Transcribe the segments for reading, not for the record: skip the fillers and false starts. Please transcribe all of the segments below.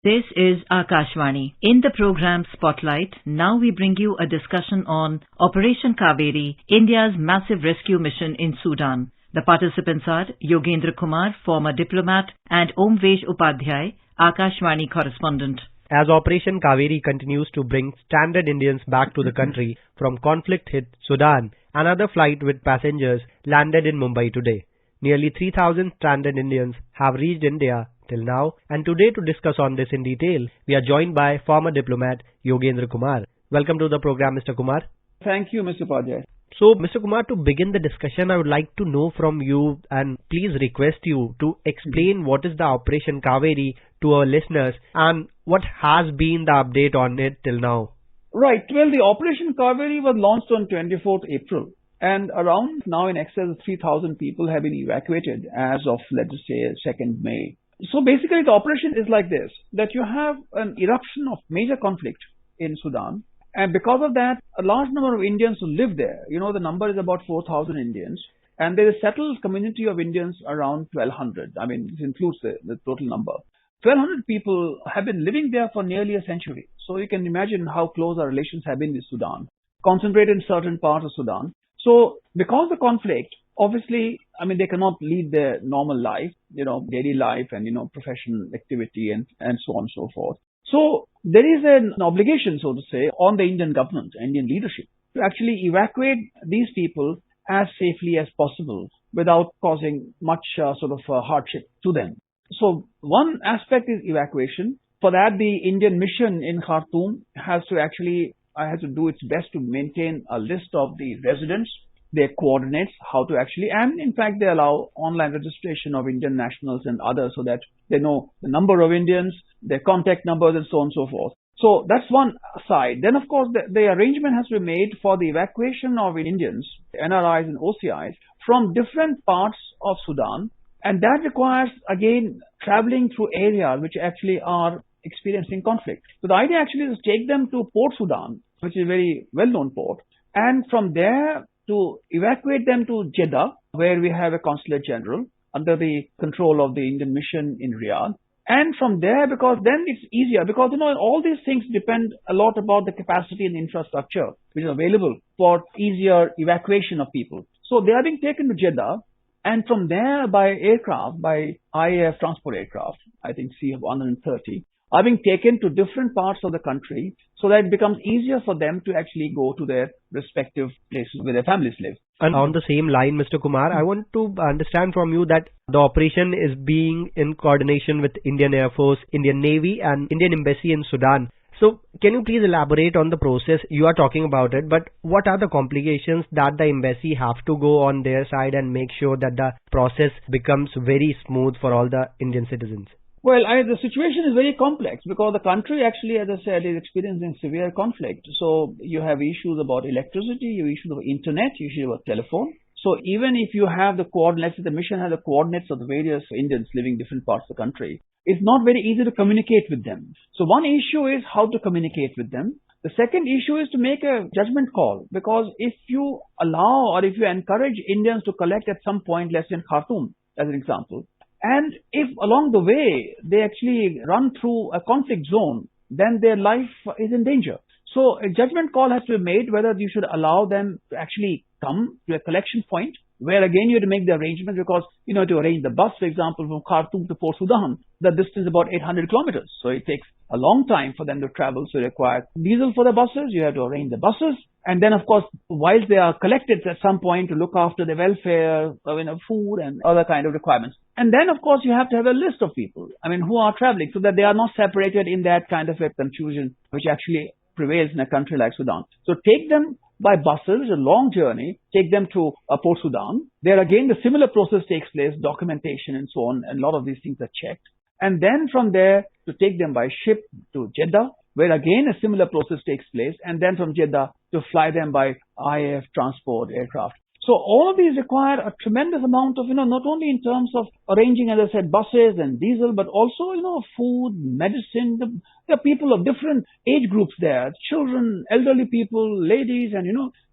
This is Akashvani. In the program Spotlight, now we bring you a discussion on Operation Kaveri, India's massive rescue mission in Sudan. The participants are Yogendra Kumar, former diplomat, and Omvesh Upadhyay, Akashvani correspondent. As Operation Kaveri continues to bring stranded Indians back to the country from conflict-hit Sudan, another flight with passengers landed in Mumbai today. Nearly 3,000 stranded Indians have reached India till now, and today to discuss on this in detail, we are joined by former diplomat Yogendra Kumar. Welcome to the program, Mr. Kumar. Thank you, Mr. Upadhyay. So, Mr. Kumar, to begin the discussion, I would like to know from you and please request you to explain what is the Operation Kaveri to our listeners and what has been the update on it till now. Right. Well, the Operation Kaveri was launched on 24th April. And around now in excess of 3,000 people have been evacuated as of, let's say, 2nd May. So basically the operation is like this, that you have an eruption of major conflict in Sudan. And because of that, a large number of Indians who live there, the number is about 4,000 Indians. And there is a settled community of Indians around 1,200. I mean, this includes the total number. 1,200 people have been living there for nearly a century. So you can imagine how close our relations have been with Sudan, concentrated in certain parts of Sudan. So because of the conflict, obviously, they cannot lead their normal life, daily life and, professional activity and so on and so forth. So there is an obligation, so to say, on the Indian government, Indian leadership, to actually evacuate these people as safely as possible without causing much hardship to them. So one aspect is evacuation. For that, the Indian mission in Khartoum has to do its best to maintain a list of the residents, their coordinates, and in fact they allow online registration of Indian nationals and others so that they know the number of Indians, their contact numbers and so on and so forth. So that's one side. Then of course the arrangement has to be made for the evacuation of Indians, NRIs and OCIs from different parts of Sudan, and that requires again traveling through areas which actually are experiencing conflict. So the idea actually is to take them to Port Sudan, which is a very well-known port, and from there to evacuate them to Jeddah, where we have a consulate general under the control of the Indian mission in Riyadh. And from there, because then it's easier, because all these things depend a lot about the capacity and infrastructure which is available for easier evacuation of people. So they are being taken to Jeddah, and from there by aircraft, by IAF transport aircraft, I think C-130, are being taken to different parts of the country so that it becomes easier for them to actually go to their respective places where their families live. And on the same line, Mr. Kumar, I want to understand from you that the operation is being in coordination with Indian Air Force, Indian Navy and Indian Embassy in Sudan. So can you please elaborate on the process? You are talking about it, but what are the complications that the embassy have to go on their side and make sure that the process becomes very smooth for all the Indian citizens? Well, the situation is very complex because the country actually, as I said, is experiencing severe conflict. So you have issues about electricity, you have issues of internet, you have issues about telephone. So even if you have the coordinates, the mission has the coordinates of the various Indians living in different parts of the country, it's not very easy to communicate with them. So one issue is how to communicate with them. The second issue is to make a judgment call, because if you allow or if you encourage Indians to collect at some point, let's say in Khartoum, as an example, and if along the way they actually run through a conflict zone, then their life is in danger. So a judgment call has to be made whether you should allow them to actually come to a collection point, where again you have to make the arrangement, because to arrange the bus, for example, from Khartoum to Port Sudan, the distance is about 800 kilometers. So it takes a long time for them to travel. So it requires diesel for the buses. You have to arrange the buses. And then, of course, whilst they are collected at some point to look after the welfare, food and other kind of requirements. And then, of course, you have to have a list of people, who are traveling so that they are not separated in that kind of a confusion which actually prevails in a country like Sudan. So take them by buses, it's a long journey, take them to Port Sudan. There again, the similar process takes place, documentation and so on, and a lot of these things are checked. And then from there, to take them by ship to Jeddah, where again a similar process takes place, and then from Jeddah to fly them by IAF transport aircraft. So all of these require a tremendous amount of, not only in terms of arranging, as I said, buses and diesel, but also, food, medicine. There are people of different age groups there, children, elderly people, ladies, and,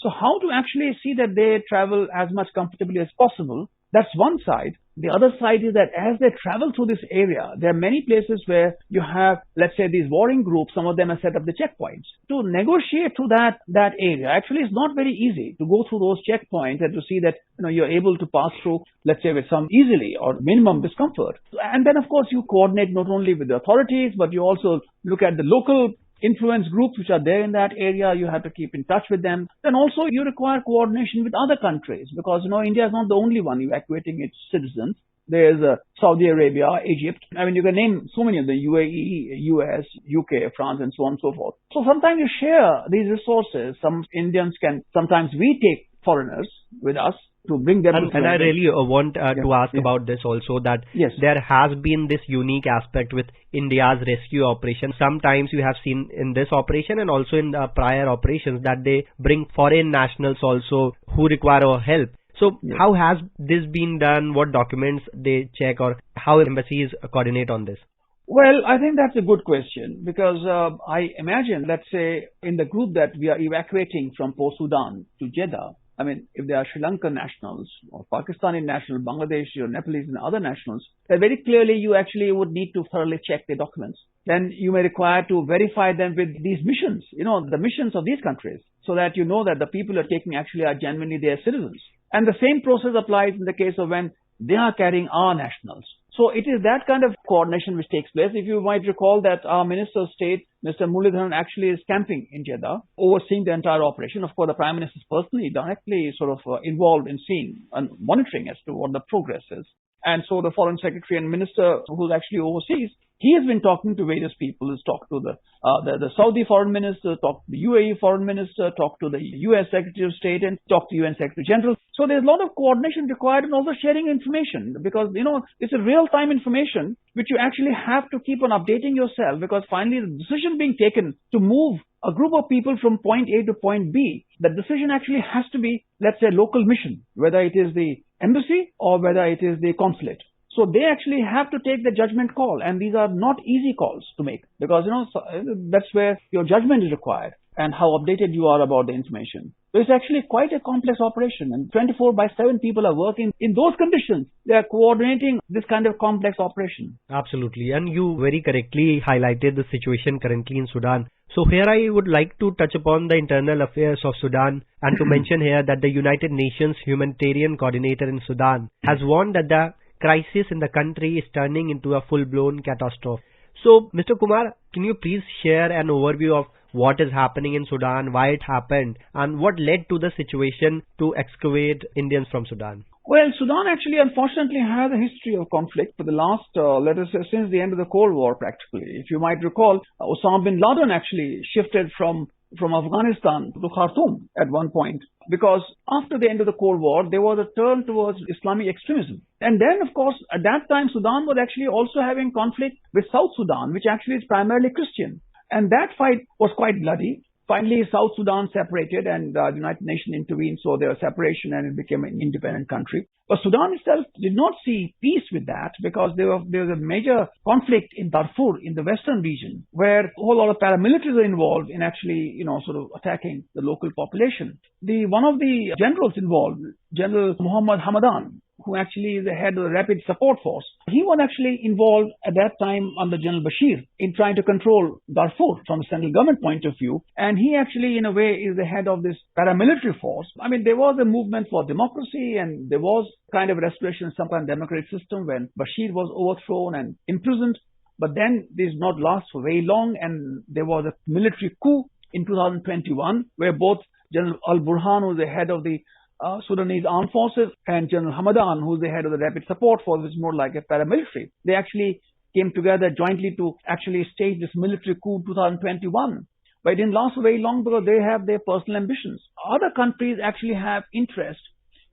so how to actually see that they travel as much comfortably as possible That's one side. The other side is that as they travel through this area, there are many places where you have, let's say, these warring groups. Some of them have set up the checkpoints. To negotiate through that area, actually, it's not very easy to go through those checkpoints and to see that you're able to pass through, let's say, with some easily or minimum discomfort. And then, of course, you coordinate not only with the authorities, but you also look at the local influence groups which are there in that area. You have to keep in touch with them. Then also you require coordination with other countries because, India is not the only one evacuating its citizens. There's Saudi Arabia, Egypt. I mean, you can name so many of the UAE, US, UK, France, and so on and so forth. So sometimes you share these resources. Some Indians sometimes we take foreigners with us to bring them. And I really want to ask about this also, that there has been this unique aspect with India's rescue operation. Sometimes you have seen in this operation and also in the prior operations that they bring foreign nationals also who require our help. So how has this been done? What documents they check, or how embassies coordinate on this? Well, I think that's a good question because I imagine, let's say, in the group that we are evacuating from Port Sudan to Jeddah, I mean, if they are Sri Lankan nationals or Pakistani nationals, Bangladeshi or Nepalese and other nationals, then very clearly you actually would need to thoroughly check their documents. Then you may require to verify them with these missions, the missions of these countries, so that you know that the people you're taking actually are genuinely their citizens. And the same process applies in the case of when they are carrying our nationals. So it is that kind of coordination which takes place. If you might recall that our Minister of State, Mr. Muralidharan, actually is camping in Jeddah, overseeing the entire operation. Of course, the Prime Minister is personally directly sort of involved in seeing and monitoring as to what the progress is. And so the Foreign Secretary and Minister who's actually overseas, he has been talking to various people. He's talked to the Saudi Foreign Minister, talked to the UAE Foreign Minister, talked to the US Secretary of State, and talked to UN Secretary General. So there's a lot of coordination required and also sharing information because, it's a real-time information which you actually have to keep on updating yourself because finally the decision being taken to move a group of people from point A to point B, the decision actually has to be, let's say, local mission, whether it is the embassy or whether it is the consulate. So they actually have to take the judgment call, and these are not easy calls to make because, that's where your judgment is required and how updated you are about the information. So it's actually quite a complex operation, and 24/7 people are working in those conditions. They are coordinating this kind of complex operation. Absolutely. And you very correctly highlighted the situation currently in Sudan. So here I would like to touch upon the internal affairs of Sudan and to mention here that the United Nations Humanitarian Coordinator in Sudan has warned that the crisis in the country is turning into a full-blown catastrophe. So, Mr. Kumar, can you please share an overview of what is happening in Sudan, why it happened, and what led to the situation to excavate Indians from Sudan? Well, Sudan actually, unfortunately, has a history of conflict for the last, let us say, since the end of the Cold War, practically. If you might recall, Osama bin Laden actually shifted from Afghanistan to Khartoum at one point because after the end of the Cold War, there was a turn towards Islamic extremism. And then, of course, at that time, Sudan was actually also having conflict with South Sudan, which actually is primarily Christian. And that fight was quite bloody. Finally, South Sudan separated and the United Nations intervened, so there was separation and it became an independent country. But Sudan itself did not see peace with that because there was a major conflict in Darfur in the western region where a whole lot of paramilitaries are involved in actually, sort of attacking the local population. One of the generals involved, General Muhammad Hamadan, who actually is the head of the Rapid Support Force, he was actually involved at that time under General Bashir in trying to control Darfur from a central government point of view. And he actually, in a way, is the head of this paramilitary force. I mean, there was a movement for democracy and there was kind of restoration of some kind of democratic system when Bashir was overthrown and imprisoned. But then this did not last for very long and there was a military coup in 2021 where both General Al-Burhan, who was the head of the Sudanese Armed Forces, and General Hamadan, who's the head of the Rapid Support Force, which is more like a paramilitary. They actually came together jointly to actually stage this military coup in 2021. But it didn't last for very long because they have their personal ambitions. Other countries actually have interest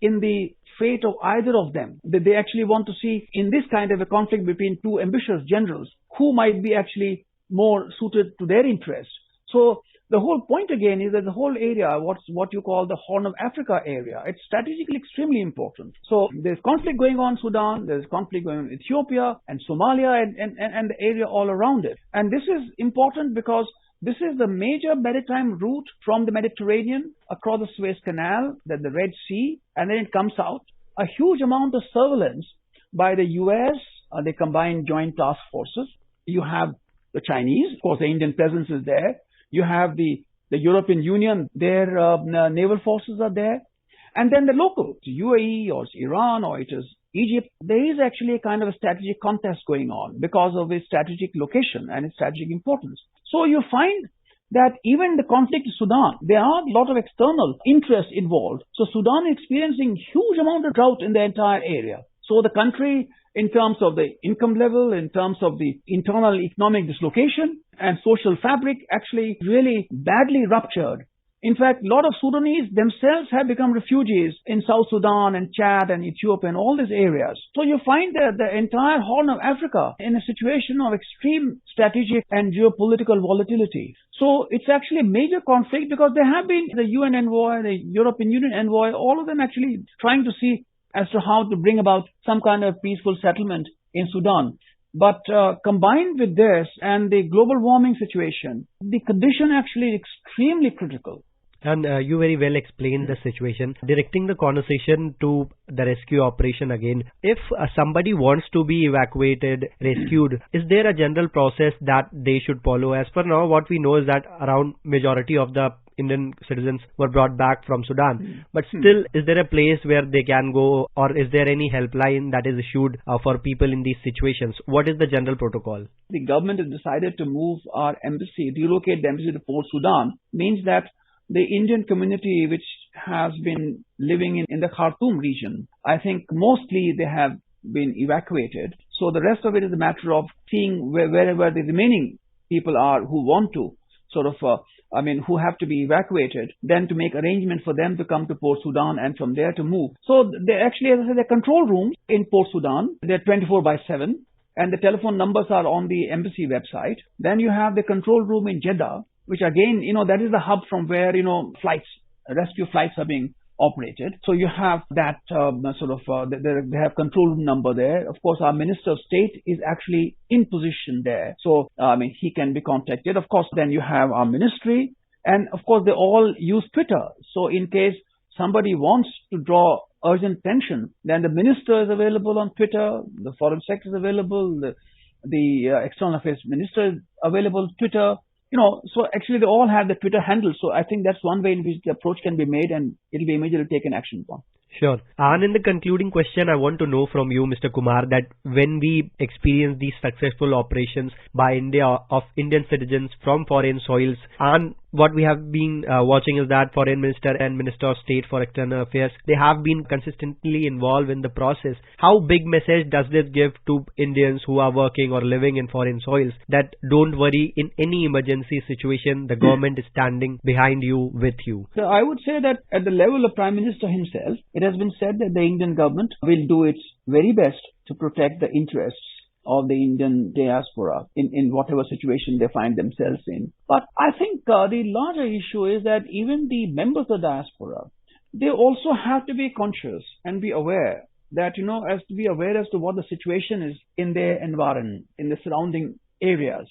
in the fate of either of them. They actually want to see in this kind of a conflict between two ambitious generals who might be actually more suited to their interests. So the whole point again is that the whole area, what you call the Horn of Africa area, it's strategically extremely important. So there's conflict going on in Sudan, there's conflict going on in Ethiopia and Somalia and the area all around it. And this is important because this is the major maritime route from the Mediterranean across the Suez Canal, then the Red Sea, and then it comes out a huge amount of surveillance by the US, the Combined Joint Task Forces. You have the Chinese, of course, the Indian presence is there. You have the European Union, their naval forces are there. And then the local, UAE or it's Iran or it is Egypt, there is actually a kind of a strategic contest going on because of its strategic location and its strategic importance. So you find that even the conflict in Sudan, there are a lot of external interests involved. So Sudan is experiencing huge amount of drought in the entire area. So the country, in terms of the income level, in terms of the internal economic dislocation and social fabric, actually really badly ruptured. In fact, a lot of Sudanese themselves have become refugees in South Sudan and Chad and Ethiopia and all these areas. So you find that the entire Horn of Africa in a situation of extreme strategic and geopolitical volatility. So it's actually a major conflict because there have been the UN envoy, the European Union envoy, all of them actually trying to see as to how to bring about some kind of peaceful settlement in Sudan. But combined with this and the global warming situation, the condition actually is extremely critical. And you very well explained the situation. Directing the conversation to the rescue operation again, if somebody wants to be evacuated, rescued, is there a general process that they should follow? As per now, what we know is that around majority of the Indian citizens were brought back from Sudan. But still, is there a place where they can go, or is there any helpline that is issued for people in these situations? What is the general protocol? The government has decided to move our embassy, relocate the embassy to Port Sudan, means that the Indian community which has been living in the Khartoum region, I think mostly they have been evacuated. So the rest of it is a matter of seeing wherever the remaining people are who want to who have to be evacuated, then to make arrangements for them to come to Port Sudan and from there to move. So they actually, as I said, the control rooms in Port Sudan, they're 24/7 and the telephone numbers are on the embassy website. Then you have the control room in Jeddah, which again, that is the hub from where, rescue flights are being operated. So you have that they have control room number there. Of course, our Minister of State is actually in position there. So, he can be contacted. Of course, then you have our ministry. And of course, they all use Twitter. So in case somebody wants to draw urgent attention, then the minister is available on Twitter, the foreign secretary is available, the external affairs minister is available on Twitter. So actually they all have the Twitter handle. So I think that's one way in which the approach can be made and it'll be immediately taken action upon. Sure. And in the concluding question, I want to know from you, Mr. Kumar, that when we experience these successful operations by India of Indian citizens from foreign soils, and what we have been watching is that Foreign Minister and Minister of State for External Affairs, they have been consistently involved in the process. How big message does this give to Indians who are working or living in foreign soils that don't worry, in any emergency situation, the government is standing behind you, with you? So I would say that at the level of Prime Minister himself, it has been said that the Indian government will do its very best to protect the interests of the Indian diaspora in whatever situation they find themselves in. But I think the larger issue is that even the members of the diaspora, they also have to be conscious and be aware that, as to be aware as to what the situation is in their environment, in the surrounding areas.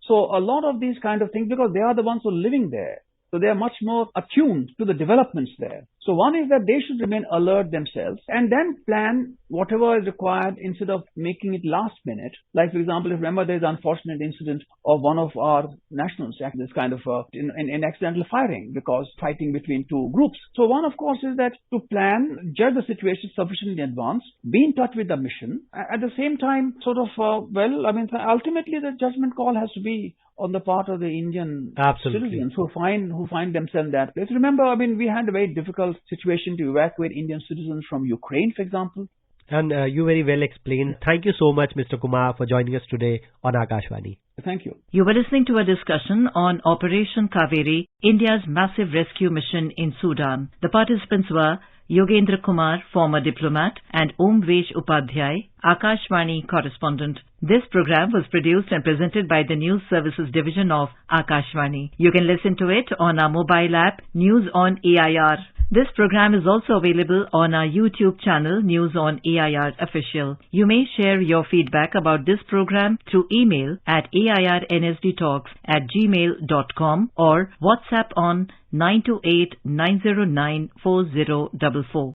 So a lot of these kind of things, because they are the ones who are living there, so they are much more attuned to the developments there. So one is that they should remain alert themselves and then plan whatever is required instead of making it last minute. Like, for example, if remember there's an unfortunate incident of one of our nationals, this kind of in accidental firing because fighting between two groups. So one, of course, is that to plan, judge the situation sufficiently in advance, be in touch with the mission. At the same time, ultimately the judgment call has to be on the part of the Indian citizens who find themselves in that place. Remember, we had a very difficult situation to evacuate Indian citizens from Ukraine, for example. And you very well explained. Thank you so much, Mr. Kumar, for joining us today on Akashvani. Thank you. You were listening to a discussion on Operation Kaveri, India's massive rescue mission in Sudan. The participants were Yogendra Kumar, former diplomat, and Omvesh Upadhyay, Akashvani correspondent. This program was produced and presented by the News Services Division of Akashvani. You can listen to it on our mobile app, News on AIR. This program is also available on our YouTube channel, News on AIR Official. You may share your feedback about this program through email at airnsdtalks@gmail.com or WhatsApp on 928-909-4044.